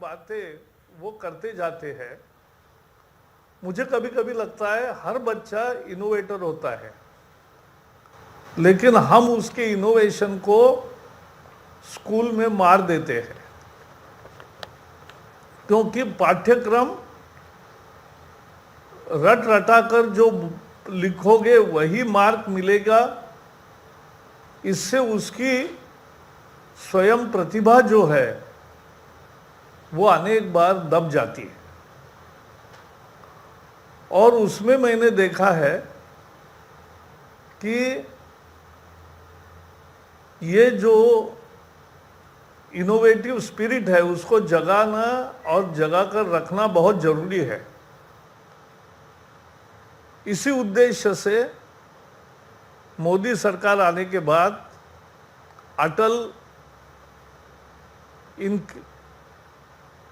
बातें वो करते जाते हैं। मुझे कभी कभी लगता है हर बच्चा इनोवेटर होता है, लेकिन हम उसके इनोवेशन को स्कूल में मार देते हैं, क्योंकि पाठ्यक्रम रट रटा कर जो लिखोगे वही मार्क मिलेगा। इससे उसकी स्वयं प्रतिभा जो है वो अनेक बार दब जाती है। और उसमें मैंने देखा है कि ये जो इनोवेटिव स्पिरिट है उसको जगाना और जगा कर रखना बहुत जरूरी है। इसी उद्देश्य से मोदी सरकार आने के बाद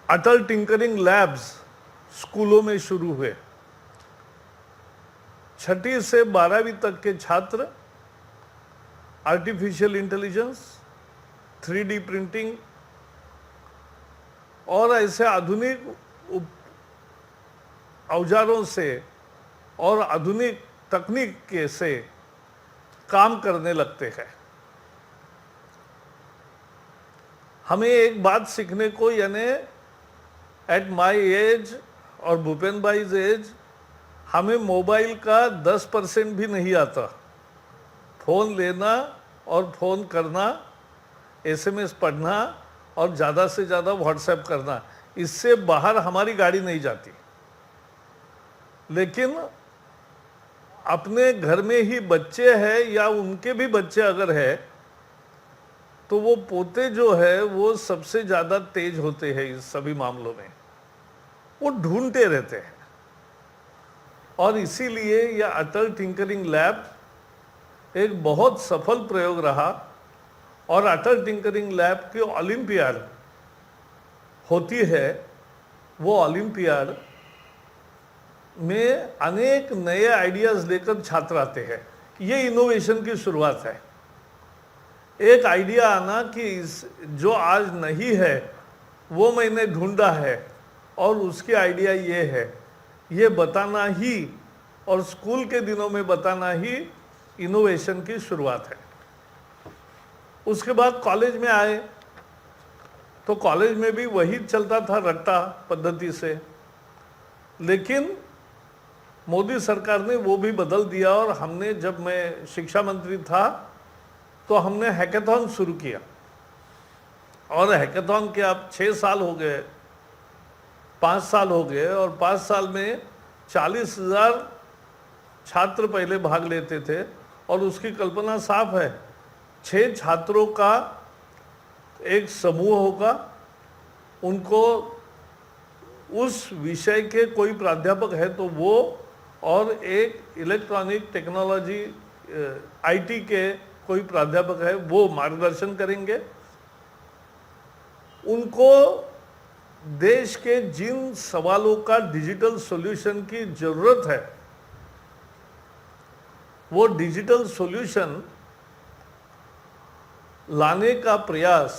अटल टिंकरिंग लैब्स स्कूलों में शुरू हुए। 6ठी से 12वीं तक के छात्र आर्टिफिशियल इंटेलिजेंस, 3D प्रिंटिंग और ऐसे आधुनिक औजारों से और आधुनिक तकनीक के से काम करने लगते हैं। हमें एक बात सीखने को, यानी एट माय एज और भूपेन भाईज एज, हमें मोबाइल का 10% भी नहीं आता। फ़ोन लेना और फ़ोन करना, SMS पढ़ना और ज़्यादा से ज़्यादा व्हाट्सएप करना, इससे बाहर हमारी गाड़ी नहीं जाती। लेकिन अपने घर में ही बच्चे हैं या उनके भी बच्चे अगर है तो वो पोते जो है वो सबसे ज़्यादा तेज होते हैं इस सभी मामलों में, वो ढूंढते रहते हैं। और इसीलिए यह अटल टिंकरिंग लैब एक बहुत सफल प्रयोग रहा। और अटल टिंकरिंग लैब की ओलंपियाड होती है, वो ओलंपियाड में अनेक नए आइडियाज़ लेकर छात्र आते हैं। ये इनोवेशन की शुरुआत है। एक आइडिया आना कि जो आज नहीं है वो मैंने ढूंढा है और उसकी आइडिया ये है, ये बताना ही और स्कूल के दिनों में बताना ही इनोवेशन की शुरुआत है। उसके बाद कॉलेज में आए तो कॉलेज में भी वही चलता था रट्टा पद्धति से, लेकिन मोदी सरकार ने वो भी बदल दिया। और हमने, जब मैं शिक्षा मंत्री था तो हमने हैकेथॉन शुरू किया। और हैकेथॉन के अब 6 साल हो गए, 5 साल हो गए, और 5 साल में 40,000 छात्र पहले भाग लेते थे। और उसकी कल्पना साफ है, 6 छात्रों का एक समूह होगा, उनको उस विषय के कोई प्राध्यापक है तो वो, और एक इलेक्ट्रॉनिक टेक्नोलॉजी IT के कोई प्राध्यापक है वो मार्गदर्शन करेंगे। उनको देश के जिन सवालों का डिजिटल सॉल्यूशन की जरूरत है वो डिजिटल सॉल्यूशन लाने का प्रयास,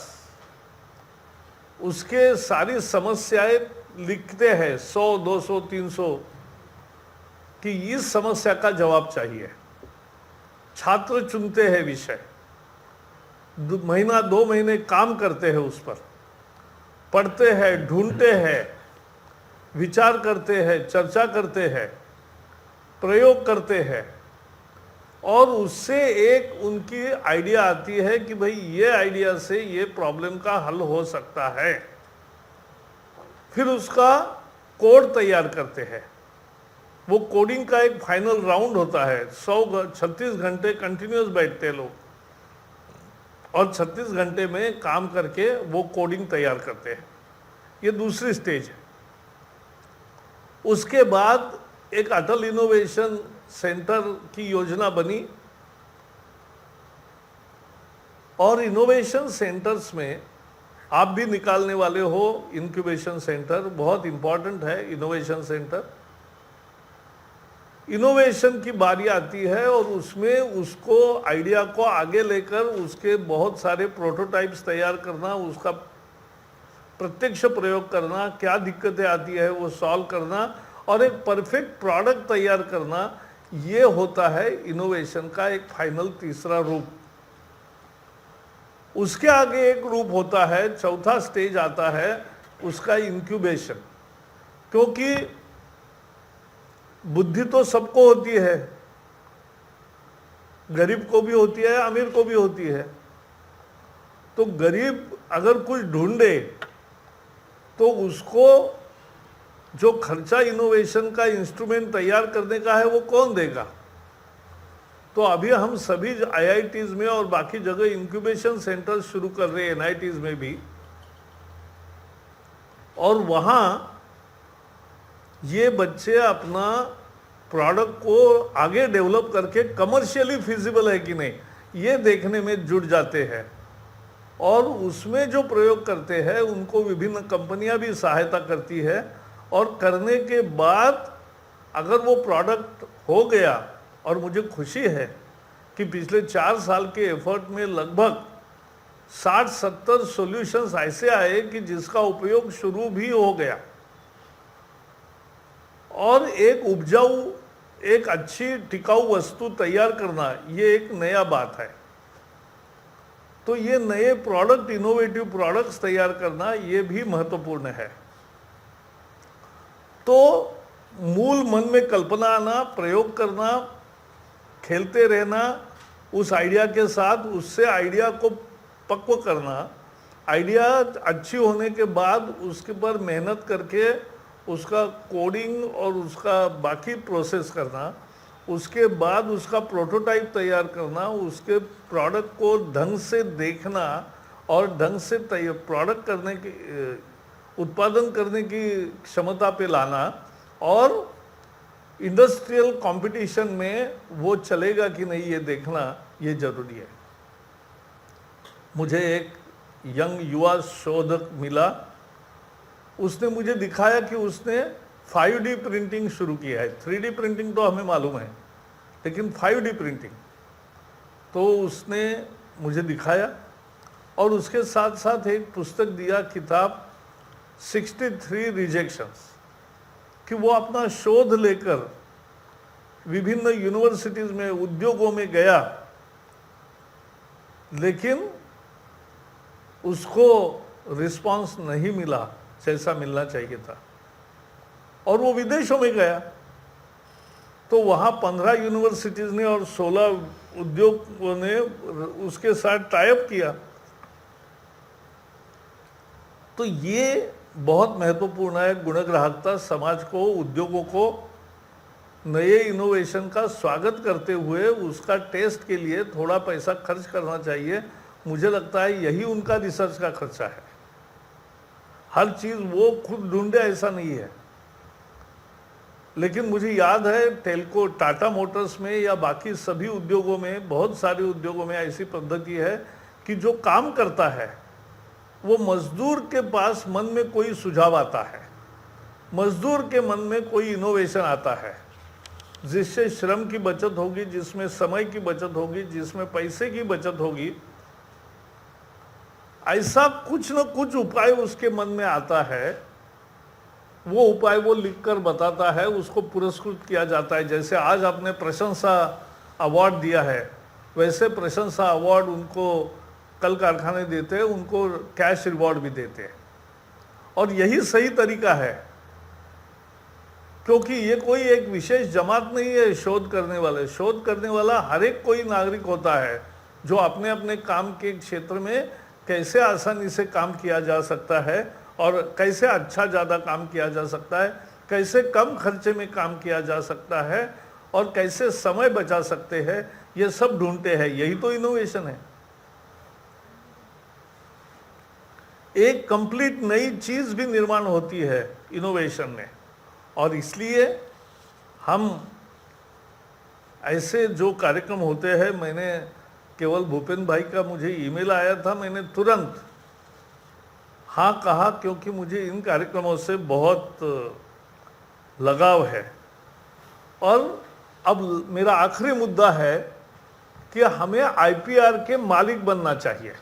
उसके सारी समस्याएं लिखते हैं 100, 200, 300 कि इस समस्या का जवाब चाहिए। छात्र चुनते हैं विषय, महीना 2 महीने काम करते हैं उस पर, पढ़ते हैं, ढूंढते हैं, विचार करते हैं, चर्चा करते हैं, प्रयोग करते हैं, और उससे एक उनकी आइडिया आती है कि भाई ये आइडिया से ये प्रॉब्लम का हल हो सकता है। फिर उसका कोड तैयार करते हैं। वो कोडिंग का एक फाइनल राउंड होता है। 36 घंटे कंटिन्यूस बैठते हैं लोग और 36 घंटे में काम करके वो कोडिंग तैयार करते हैं। ये दूसरी स्टेज है। उसके बाद एक अटल इनोवेशन सेंटर की योजना बनी, और इनोवेशन सेंटर्स में आप भी निकालने वाले हो। इंक्यूबेशन सेंटर बहुत इंपॉर्टेंट है। इनोवेशन सेंटर, इनोवेशन की बारी आती है और उसमें उसको आइडिया को आगे लेकर उसके बहुत सारे प्रोटोटाइप्स तैयार करना, उसका प्रत्यक्ष प्रयोग करना, क्या दिक्कतें आती है वो सॉल्व करना और एक परफेक्ट प्रोडक्ट तैयार करना, ये होता है इनोवेशन का एक फाइनल तीसरा रूप। उसके आगे एक रूप होता है, चौथा स्टेज आता है उसका इंक्यूबेशन। क्योंकि बुद्धि तो सबको होती है, गरीब को भी होती है, अमीर को भी होती है। तो गरीब अगर कुछ ढूंढे तो उसको जो खर्चा इनोवेशन का इंस्ट्रूमेंट तैयार करने का है वो कौन देगा? तो अभी हम सभी IITs में और बाकी जगह इंक्यूबेशन सेंटर शुरू कर रहे हैं, NITs में भी, और वहाँ ये बच्चे अपना प्रोडक्ट को आगे डेवलप करके कमर्शियली फिजिबल है कि नहीं ये देखने में जुट जाते हैं। और उसमें जो प्रयोग करते हैं उनको विभिन्न कंपनियां भी सहायता करती है, और करने के बाद अगर वो प्रोडक्ट हो गया, और मुझे खुशी है कि पिछले 4 साल के एफर्ट में लगभग 60-70 सॉल्यूशंस ऐसे आए कि जिसका उपयोग शुरू भी हो गया, और एक उपजाऊ, एक अच्छी टिकाऊ वस्तु तैयार करना ये एक नया बात है। तो ये नए प्रोडक्ट, इनोवेटिव प्रोडक्ट्स तैयार करना ये भी महत्वपूर्ण है। तो मूल मन में कल्पना आना, प्रयोग करना, खेलते रहना उस आइडिया के साथ, उससे आइडिया को पक्व करना, आइडिया अच्छी होने के बाद उसके पर मेहनत करके उसका कोडिंग और उसका बाकी प्रोसेस करना, उसके बाद उसका प्रोटोटाइप तैयार करना, उसके प्रोडक्ट को ढंग से देखना और ढंग से प्रोडक्ट करने की, उत्पादन करने की क्षमता पे लाना, और इंडस्ट्रियल कंपटीशन में वो चलेगा कि नहीं ये देखना ये जरूरी है। मुझे एक यंग युवा शोधक मिला, उसने मुझे दिखाया कि उसने 5D प्रिंटिंग शुरू किया है। 3D प्रिंटिंग तो हमें मालूम है, लेकिन 5D प्रिंटिंग तो उसने मुझे दिखाया, और उसके साथ साथ एक पुस्तक दिया, किताब 63 रिजेक्शंस, कि वो अपना शोध लेकर विभिन्न यूनिवर्सिटीज में, उद्योगों में गया, लेकिन उसको रिस्पांस नहीं मिला जैसा मिलना चाहिए था, और वो विदेशों में गया। तो वहाँ 15 यूनिवर्सिटीज ने और 16 उद्योगों ने उसके साथ टाइप किया। तो ये बहुत महत्वपूर्ण है, गुणग्राहकता समाज को, उद्योगों को नए इनोवेशन का स्वागत करते हुए उसका टेस्ट के लिए थोड़ा पैसा खर्च करना चाहिए। मुझे लगता है यही उनका रिसर्च का खर्चा है। हर चीज़ वो खुद ढूंढे ऐसा नहीं है। लेकिन मुझे याद है टेल्को, टाटा मोटर्स में या बाकी सभी उद्योगों में, बहुत सारे उद्योगों में ऐसी पद्धति है कि जो काम करता है वो मजदूर के पास मन में कोई सुझाव आता है, मजदूर के मन में कोई इनोवेशन आता है, जिससे श्रम की बचत होगी, जिसमें समय की बचत होगी, जिसमें पैसे की बचत होगी। ऐसा कुछ न कुछ उपाय उसके मन में आता है, वो उपाय वो लिखकर बताता है, उसको पुरस्कृत किया जाता है। जैसे आज आपने प्रशंसा अवार्ड दिया है, वैसे प्रशंसा अवार्ड उनको कल कारखाने देते हैं, उनको कैश रिवॉर्ड भी देते हैं। और यही सही तरीका है, क्योंकि ये कोई एक विशेष जमात नहीं है शोध करने वाले। शोध करने वाला हर एक कोई नागरिक होता है जो अपने अपने काम के क्षेत्र में कैसे आसानी से काम किया जा सकता है, और कैसे अच्छा ज़्यादा काम किया जा सकता है, कैसे कम खर्चे में काम किया जा सकता है, और कैसे समय बचा सकते हैं, ये सब ढूंढते हैं। यही तो इनोवेशन है। एक कंप्लीट नई चीज़ भी निर्माण होती है इनोवेशन में। और इसलिए हम ऐसे जो कार्यक्रम होते हैं, मैंने केवल भूपेन भाई का मुझे ईमेल आया था, मैंने तुरंत हाँ कहा, क्योंकि मुझे इन कार्यक्रमों से बहुत लगाव है। और अब मेरा आखिरी मुद्दा है कि हमें IPR के मालिक बनना चाहिए।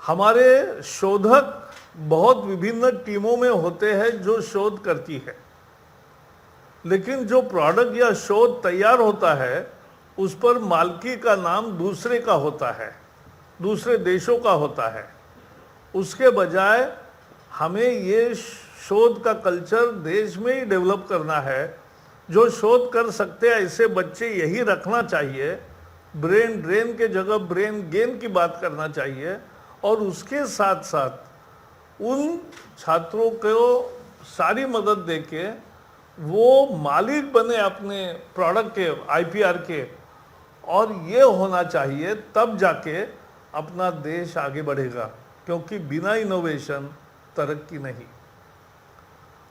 हमारे शोधक बहुत विभिन्न टीमों में होते हैं जो शोध करती है, लेकिन जो प्रोडक्ट या शोध तैयार होता है उस पर मालिकी का नाम दूसरे का होता है, दूसरे देशों का होता है। उसके बजाय हमें ये शोध का कल्चर देश में ही डेवलप करना है। जो शोध कर सकते हैं ऐसे बच्चे यही रखना चाहिए। ब्रेन ड्रेन के जगह ब्रेन गेन की बात करना चाहिए, और उसके साथ साथ उन छात्रों को सारी मदद देके वो मालिक बने अपने प्रोडक्ट के, आईपीआर के, और ये होना चाहिए, तब जाके अपना देश आगे बढ़ेगा। क्योंकि बिना इनोवेशन तरक्की नहीं।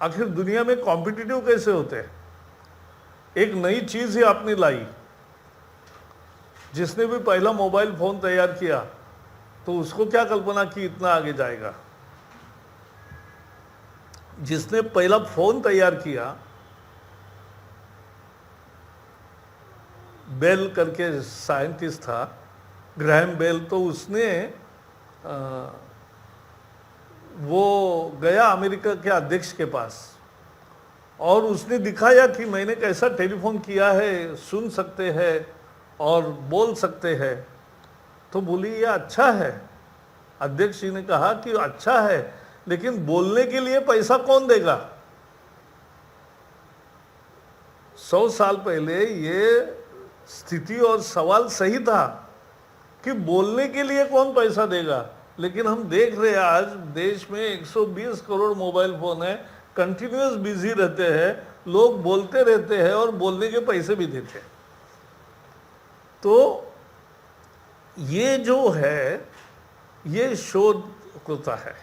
आखिर दुनिया में कॉम्पिटिटिव कैसे होते हैं? एक नई चीज ही आपने लाई। जिसने भी पहला मोबाइल फोन तैयार किया तो उसको क्या कल्पना की इतना आगे जाएगा? जिसने पहला फोन तैयार किया, बेल करके साइंटिस्ट था, ग्राहम बेल, तो उसने वो गया अमेरिका के अध्यक्ष के पास और उसने दिखाया कि मैंने कैसा टेलीफोन किया है, सुन सकते हैं और बोल सकते हैं। तो बोली ये अच्छा है। अध्यक्ष जी ने कहा कि अच्छा है, लेकिन बोलने के लिए पैसा कौन देगा? 100 साल पहले ये स्थिति और सवाल सही था कि बोलने के लिए कौन पैसा देगा। लेकिन हम देख रहे हैं आज देश में 120 करोड़ मोबाइल फोन है, कंटिन्यूस बिजी रहते हैं, लोग बोलते रहते हैं और बोलने के पैसे भी देते हैं। तो ये जो है ये शोध होता है,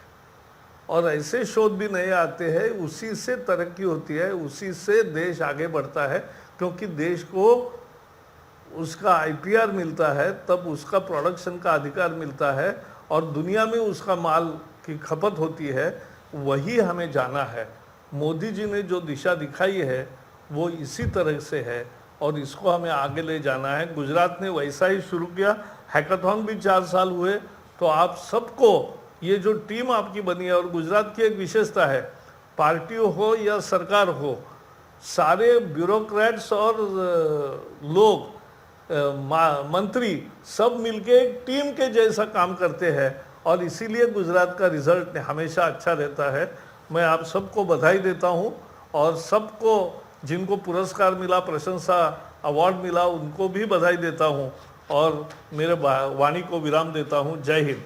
और ऐसे शोध भी नए आते हैं, उसी से तरक्की होती है, उसी से देश आगे बढ़ता है। क्योंकि देश को उसका आईपीआर मिलता है, तब उसका प्रोडक्शन का अधिकार मिलता है, और दुनिया में उसका माल की खपत होती है। वही हमें जाना है। मोदी जी ने जो दिशा दिखाई है वो इसी तरह से है, और इसको हमें आगे ले जाना है। गुजरात ने वैसा ही शुरू किया, हैकाथॉन भी 4 साल हुए। तो आप सबको, ये जो टीम आपकी बनी है, और गुजरात की एक विशेषता है, पार्टी हो या सरकार हो, सारे ब्यूरोक्रेट्स और लोग, मंत्री सब मिलके एक टीम के जैसा काम करते हैं, और इसीलिए गुजरात का रिजल्ट हमेशा अच्छा रहता है। मैं आप सबको बधाई देता हूं, और सबको जिनको पुरस्कार मिला, प्रशंसा अवार्ड मिला, उनको भी बधाई देता हूं, और मेरे वाणी को विराम देता हूं। जय हिंद।